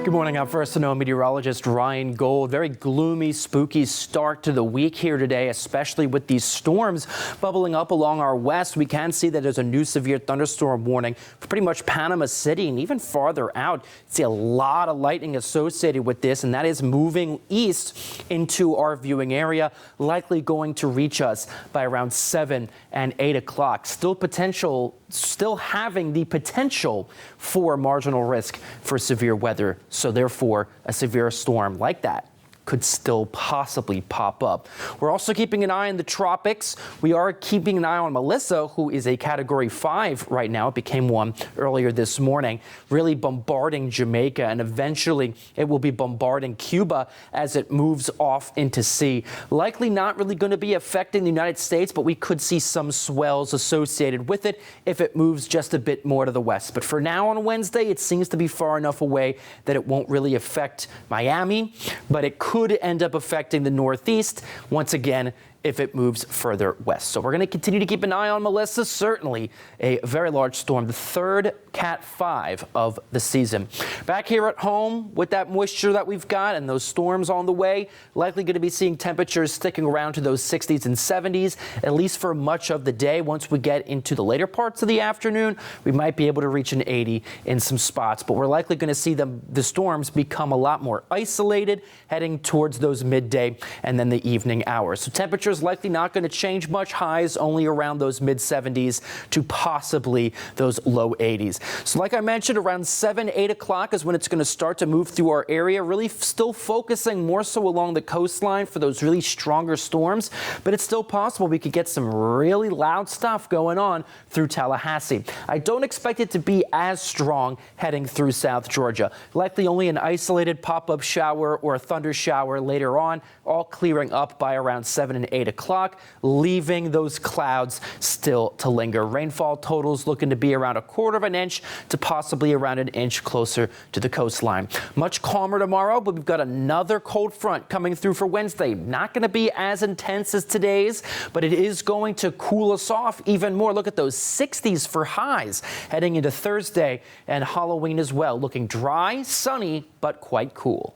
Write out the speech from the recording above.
Good morning. I'm first to know meteorologist Ryan Gold. Very gloomy, spooky start to the week here today, especially with these storms bubbling up along our west. We can see that there's a new severe thunderstorm warning for pretty much Panama City and even farther out. See a lot of lightning associated with this, and that is moving east into our viewing area, likely going to reach us by around 7 and 8 o'clock. Still having the potential for marginal risk for severe weather. So therefore, a severe storm like that could still possibly pop up. We're also keeping an eye on the tropics. We are keeping an eye on Melissa, who is a Category 5 right now. It became one earlier this morning, really bombarding Jamaica, and eventually it will be bombarding Cuba as it moves off into sea. Likely not really going to be affecting the United States, but we could see some swells associated with it if it moves just a bit more to the west. But for now on Wednesday, it seems to be far enough away that it won't really affect Miami, but it could end up affecting the Northeast once again if it moves further west. So we're going to continue to keep an eye on Melissa. Certainly a very large storm, the third Cat 5 of the season. Back here at home with that moisture that we've got and those storms on the way, likely going to be seeing temperatures sticking around to those 60s and 70s, at least for much of the day. Once we get into the later parts of the afternoon, we might be able to reach an 80 in some spots, but we're likely going to see the storms become a lot more isolated heading towards those midday and then the evening hours. So temperatures likely not going to change much. Highs only around those mid 70s to possibly those low 80s. So like I mentioned, around 7, 8 o'clock is when it's going to start to move through our area, really still focusing more so along the coastline for those really stronger storms, but it's still possible we could get some really loud stuff going on through Tallahassee. I don't expect it to be as strong heading through South Georgia. Likely only an isolated pop-up shower or a thunder shower later on, all clearing up by around 7 and 8 o'clock, leaving those clouds still to linger. Rainfall totals looking to be around 1/4 of an inch to possibly around an inch closer to the coastline. Much calmer tomorrow, but we've got another cold front coming through for Wednesday. Not going to be as intense as today's, but it is going to cool us off even more. Look at those 60s for highs heading into Thursday and Halloween as well. Looking dry, sunny, but quite cool.